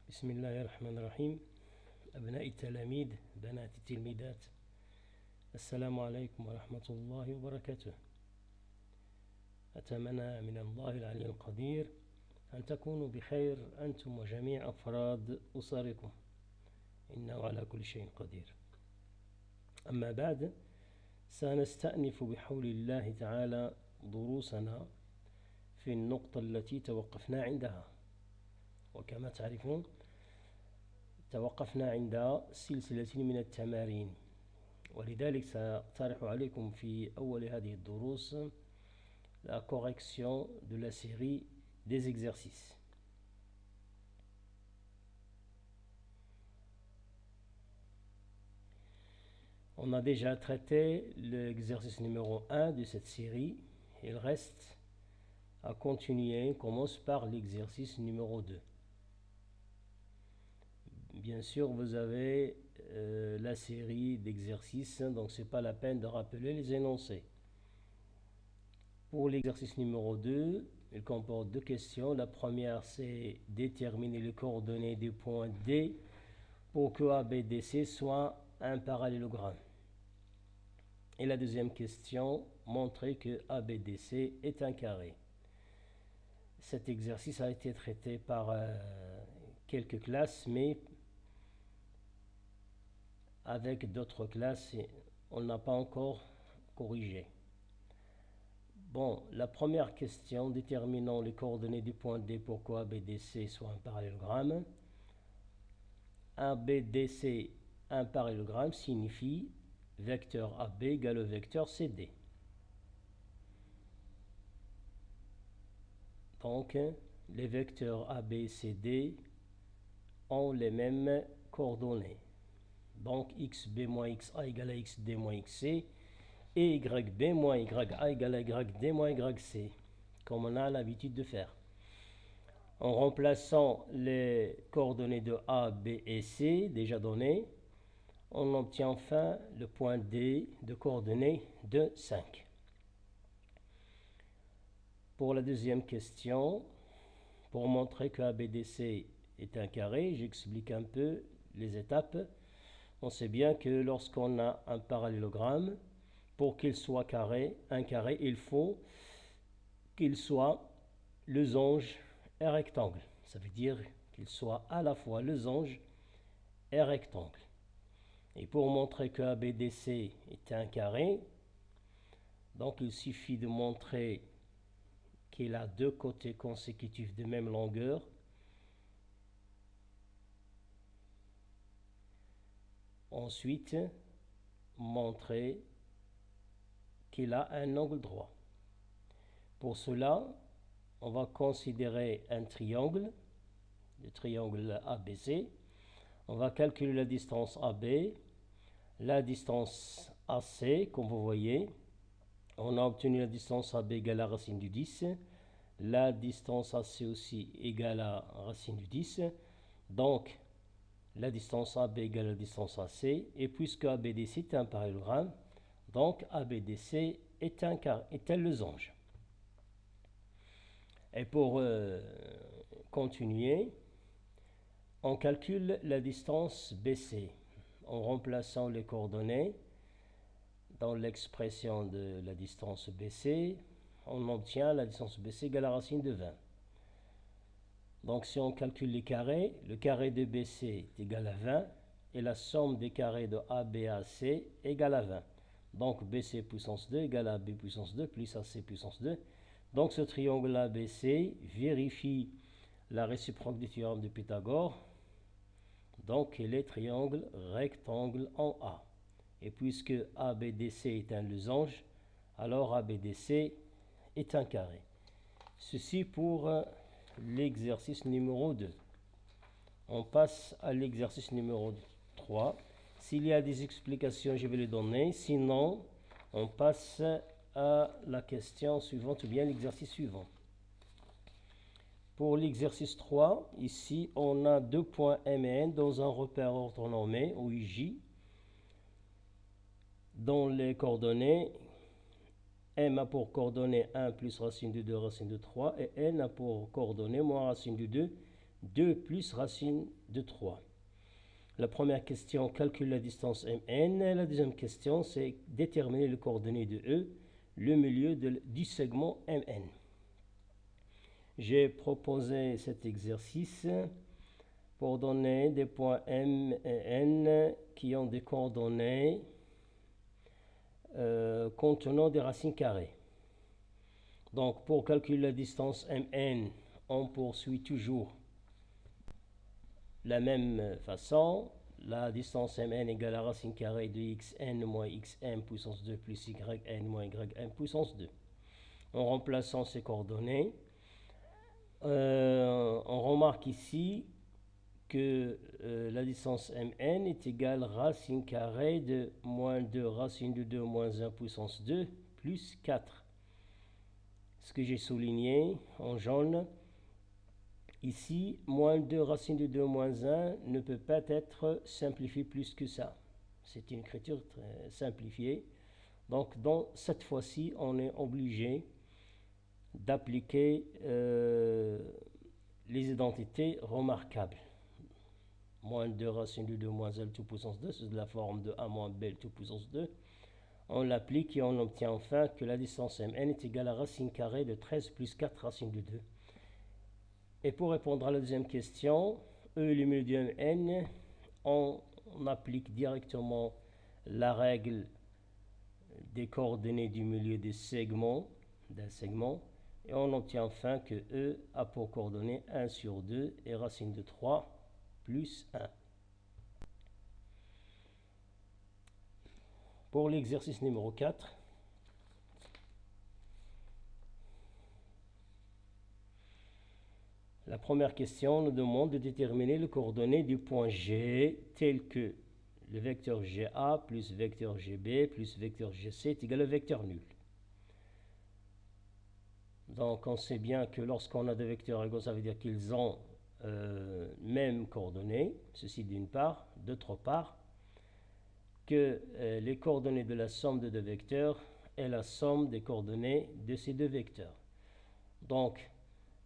بسم الله الرحمن الرحيم. أبناء التلاميذ بنات التلميذات، السلام عليكم ورحمة الله وبركاته. أتمنى من الله العلي القدير أن تكونوا بخير أنتم وجميع أفراد أسركم، إنه على كل شيء قدير. أما بعد، سنستأنف بحول الله تعالى دروسنا في النقطة التي توقفنا عندها. وكما تعرفون توقفنا عند سلسلة من التمارين، ولذلك سأقترح عليكم في أول هذه الدروس la correction de la série des exercices. On a déjà traité l'exercice numéro 1 de cette série. Il reste à continuer. On commence par l'exercice numéro 2. Bien sûr, vous avez la série d'exercices, donc ce n'est pas la peine de rappeler les énoncés. Pour l'exercice numéro 2, il comporte deux questions. La première, c'est déterminer les coordonnées des points D pour que ABDC soit un parallélogramme. Et la deuxième question, montrer que ABDC est un carré. Cet exercice a été traité par quelques classes, mais avec d'autres classes, on n'a pas encore corrigé. Bon, la première question, déterminons les coordonnées du point D pour que ABDC soit un parallélogramme. ABDC, un parallélogramme, signifie vecteur AB égale au vecteur CD. Donc, les vecteurs AB et CD ont les mêmes coordonnées. Donc, xb moins xa égale à xd moins xc, et yb moins ya égale à yd moins yc, comme on a l'habitude de faire. En remplaçant les coordonnées de A, B et C, déjà données, on obtient enfin le point D de coordonnées de 5. Pour la deuxième question, pour montrer que ABDC est un carré, j'explique un peu les étapes. On sait bien que lorsqu'on a un parallélogramme, pour qu'il soit un carré, il faut qu'il soit losange et rectangle. Ça veut dire qu'il soit à la fois losange et rectangle. Et pour montrer que ABDC est un carré, donc il suffit de montrer qu'il a deux côtés consécutifs de même longueur. Ensuite, montrer qu'il a un angle droit. Pour cela, on va considérer un triangle, le triangle ABC. On va calculer la distance AB, la distance AC, comme vous voyez. On a obtenu la distance AB égale à racine du 10. La distance AC aussi égale à racine du 10. Donc, la distance AB égale à la distance AC. Et puisque ABDC est un parallélogramme, donc ABDC est un losange. Et pour continuer, on calcule la distance BC en remplaçant les coordonnées dans l'expression de la distance BC. On obtient la distance BC égale à racine de 20. Donc si on calcule les carrés, le carré de BC est égal à 20 et la somme des carrés de ABAC est égale à 20. Donc BC puissance 2 égale à AB puissance 2 plus AC puissance 2. Donc ce triangle ABC vérifie la réciproque du théorème de Pythagore. Donc il est triangle rectangle en A. Et puisque ABDC est un losange, alors ABDC est un carré. Ceci pour l'exercice numéro 2. On passe à l'exercice numéro 3. S'il y a des explications, je vais les donner. Sinon, on passe à la question suivante ou bien l'exercice suivant. Pour l'exercice 3, ici, on a deux points M et N dans un repère orthonormé, ou IJ, dont les coordonnées, M a pour coordonnées 1 plus racine de 2 racine de 3, et N a pour coordonnées moins racine de 2 2 plus racine de 3. La première question, calcule la distance MN. La deuxième question, c'est déterminer les coordonnées de E, le milieu du segment MN. J'ai proposé cet exercice pour donner des points M et N qui ont des coordonnées contenant des racines carrées. Donc, pour calculer la distance MN, on poursuit toujours la même façon. La distance Mn égale à racine carrée de xn moins xm puissance 2 plus yn moins ym puissance 2. En remplaçant ces coordonnées, on remarque ici que la distance Mn est égale à racine carrée de moins 2 racine de 2 moins 1 puissance 2 plus 4. Ce que j'ai souligné en jaune, ici, moins 2 racine de 2 moins 1 ne peut pas être simplifié plus que ça. C'est une écriture très simplifiée. Donc, dans cette fois-ci, on est obligé d'appliquer les identités remarquables. Moins 2 racine de 2 moins 1 tout puissance 2, c'est de la forme de a moins b tout puissance 2. On l'applique et on obtient enfin que la distance Mn est égale à racine carrée de 13 plus 4 racine de 2. Et pour répondre à la deuxième question, E est le milieu de Mn, on applique directement la règle des coordonnées du milieu d'un segment, et on obtient enfin que E a pour coordonnées 1 sur 2 et racine de 3 plus 1. Pour l'exercice numéro 4, la première question nous demande de déterminer les coordonnées du point G tel que le vecteur GA plus vecteur GB plus vecteur GC est égal au vecteur nul. Donc on sait bien que lorsqu'on a des vecteurs égaux, ça veut dire qu'ils ont mêmes coordonnées, ceci d'une part. D'autre part, que les coordonnées de la somme de deux vecteurs est la somme des coordonnées de ces deux vecteurs. Donc,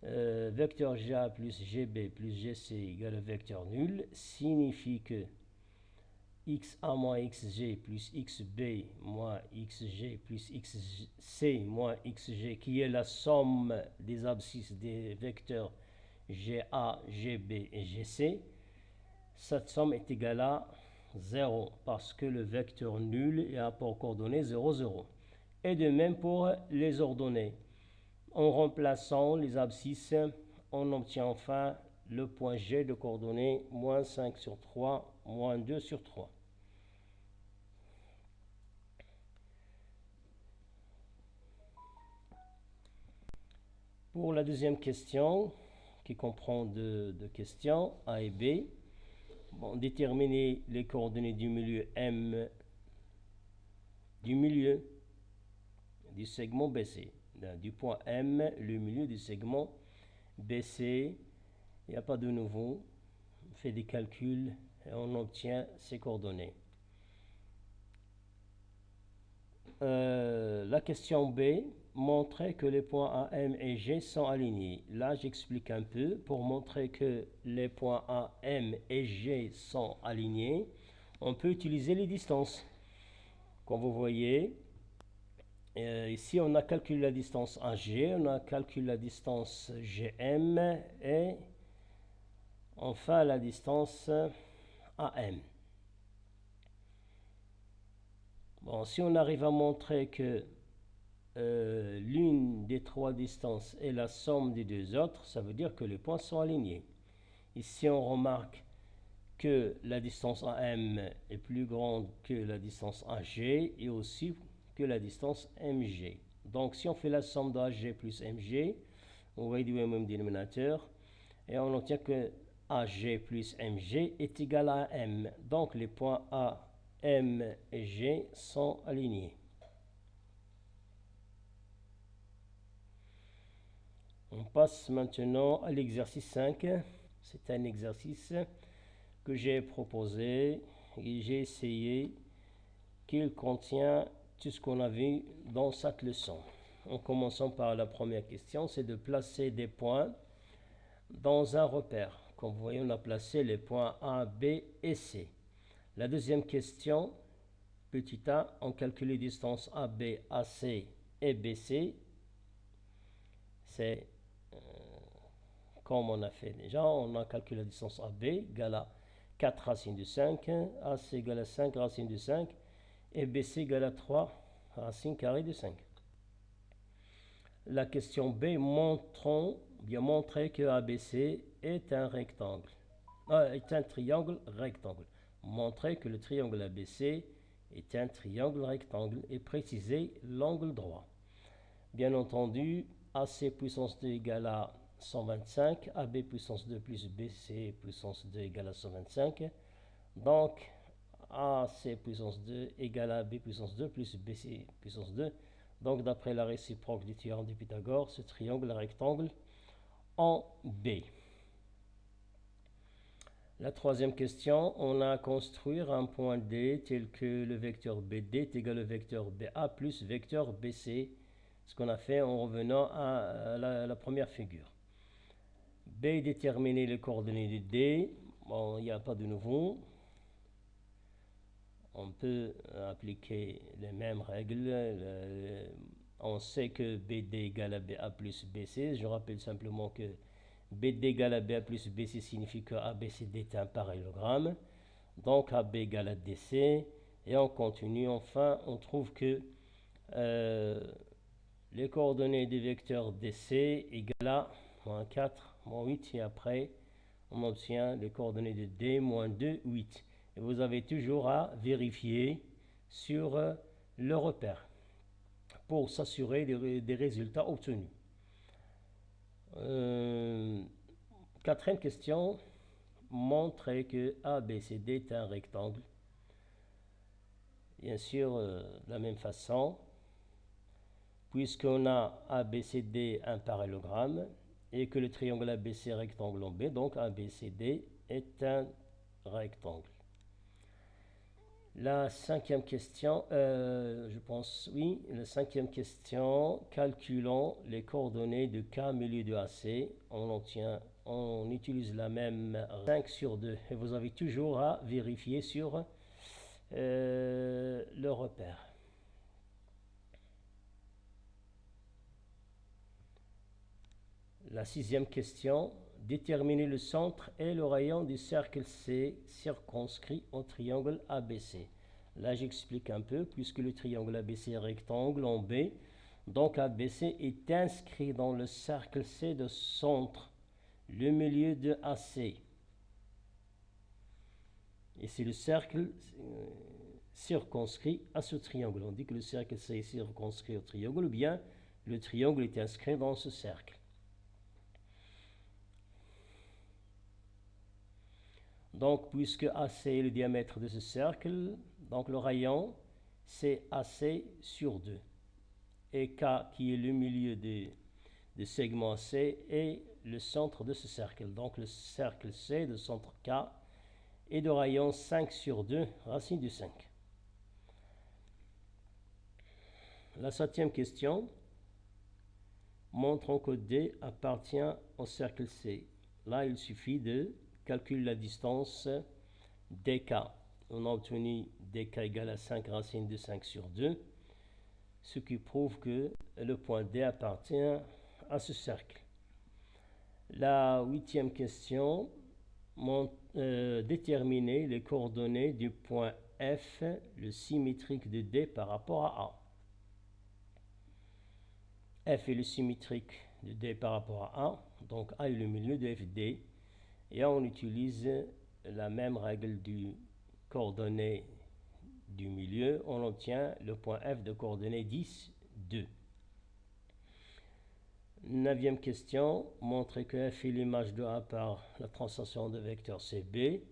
vecteur GA plus GB plus GC égale au vecteur nul signifie que XA moins XG plus XB moins XG plus XC moins XG, qui est la somme des abscisses des vecteurs GA, GB et GC, cette somme est égale à 0 parce que le vecteur nul a pour coordonnées 0, 0. Et de même pour les ordonnées. En remplaçant les abscisses, on obtient enfin le point G de coordonnées moins 5 sur 3, moins 2 sur 3. Pour la deuxième question, qui comprend deux questions, A et B, déterminer les coordonnées du milieu M du milieu du segment BC. Du point M, le milieu du segment BC, il n'y a pas de nouveau. On fait des calculs et on obtient ces coordonnées. La question B montrait que les points A, M et G sont alignés. Là, j'explique un peu. Pour montrer que les points A, M et G sont alignés, on peut utiliser les distances. Comme vous voyez, ici, on a calculé la distance AG, on a calculé la distance GM et enfin la distance AM. Bon, si on arrive à montrer que l'une des trois distances est la somme des deux autres, ça veut dire que les points sont alignés. Ici, on remarque que la distance AM est plus grande que la distance AG et aussi que la distance MG. Donc, si on fait la somme d'AG plus MG, on va réduire le même dénominateur et on obtient que AG plus MG est égal à M. Donc, les points A, M et G sont alignés. On passe maintenant à l'exercice 5. C'est un exercice que j'ai proposé et j'ai essayé qu'il contient tout ce qu'on a vu dans cette leçon. En commençant par la première question, c'est de placer des points dans un repère. Comme vous voyez, on a placé les points A, B et C. La deuxième question, petit a, on calcule les distances AB, AC et BC. C'est comme on a fait déjà, on a calculé la distance AB égale à 4 racines de 5, AC égale à 5 racines de 5 et BC égale à 3 racines carrées de 5. La question B, montrer que ABC est un rectangle. Est un triangle rectangle. Montrer que le triangle ABC est un triangle rectangle et préciser l'angle droit. Bien entendu, AC puissance 2 égale à 125, AB puissance 2 plus BC puissance 2 égale à 125. Donc, AC puissance 2 égale à B puissance 2 plus BC puissance 2. Donc, d'après la réciproque du théorème de Pythagore, ce triangle rectangle en B. La troisième question, on a à construire un point D tel que le vecteur BD est égal au vecteur BA plus vecteur BC, ce qu'on a fait en revenant à la première figure. B, déterminer les coordonnées de D. Bon, il n'y a pas de nouveau. On peut appliquer les mêmes règles. On sait que BD égale à BA plus BC. Je rappelle simplement que BD égale à BA plus BC signifie que ABCD est un parallélogramme. Donc AB égale à DC. Et on continue. Enfin, on trouve que les coordonnées des vecteurs DC égale à moins 4, moins 8. Et après, on obtient les coordonnées de D, moins 2, 8. Et vous avez toujours à vérifier sur le repère pour s'assurer des résultats obtenus. Quatrième question, montrer que ABCD est un rectangle. Bien sûr, de la même façon, puisqu'on a ABCD un parallélogramme et que le triangle ABC est rectangle en B, donc ABCD est un rectangle. La cinquième question, je pense, oui, la cinquième question, calculons les coordonnées de K milieu de AC. On utilise la même 5 sur 2 et vous avez toujours à vérifier sur le repère. La sixième question, déterminer le centre et le rayon du cercle C circonscrit au triangle ABC. Là, j'explique un peu, puisque le triangle ABC est rectangle en B, donc ABC est inscrit dans le cercle C de centre, le milieu de AC. Et c'est le cercle circonscrit à ce triangle. On dit que le cercle C est circonscrit au triangle, ou bien le triangle est inscrit dans ce cercle. Donc, puisque AC est le diamètre de ce cercle, donc le rayon, c'est AC sur 2. Et K, qui est le milieu des segments C, est le centre de ce cercle. Donc, le cercle C de centre K est de rayon 5 sur 2, racine du 5. La septième question, montrons que D appartient au cercle C. Là, il suffit de calculer la distance dk. On a obtenu dk égale à 5 racines de 5 sur 2, ce qui prouve que le point D appartient à ce cercle. La huitième question, déterminer les coordonnées du point F, le symétrique de D par rapport à A. F est le symétrique de D par rapport à A, donc A est le milieu de FD. Et on utilise la même règle du coordonnée du milieu. On obtient le point F de coordonnées 10, 2. Neuvième question, montrer que F est l'image de A par la translation de vecteur CB.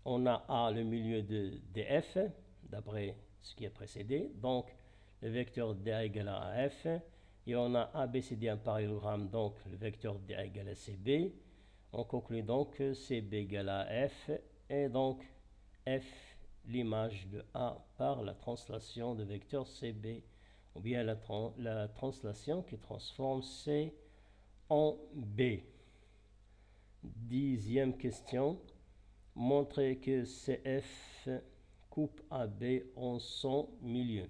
On a A le milieu de DF, d'après ce qui a précédé. Donc, le vecteur DA égale à AF. Et on a ABCD un parallélogramme, donc le vecteur DA égale à CB. On conclut donc que CB égale à F, et donc F, l'image de A par la translation de vecteur CB, ou bien la translation qui transforme C en B. 10e question. Montrez que CF coupe AB en son milieu.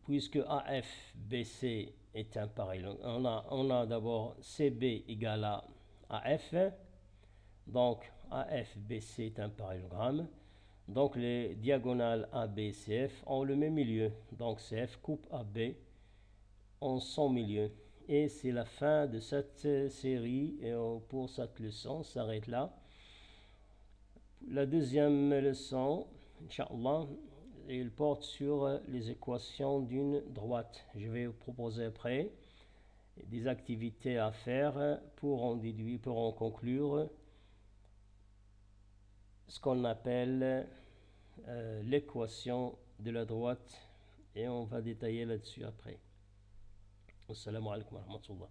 Puisque AFBC est un parallélogramme, on a d'abord CB égale à AF, donc AFBC est un parallélogramme, donc les diagonales AB et CF ont le même milieu, donc CF coupe AB en son milieu. Et c'est la fin de cette série, et pour cette leçon, on s'arrête là. La deuxième leçon, Inch'Allah, il porte sur les équations d'une droite. Je vais vous proposer après des activités à faire pour en conclure ce qu'on appelle l'équation de la droite, et on va détailler là-dessus après. Assalamu alaikum wa rahmatullah.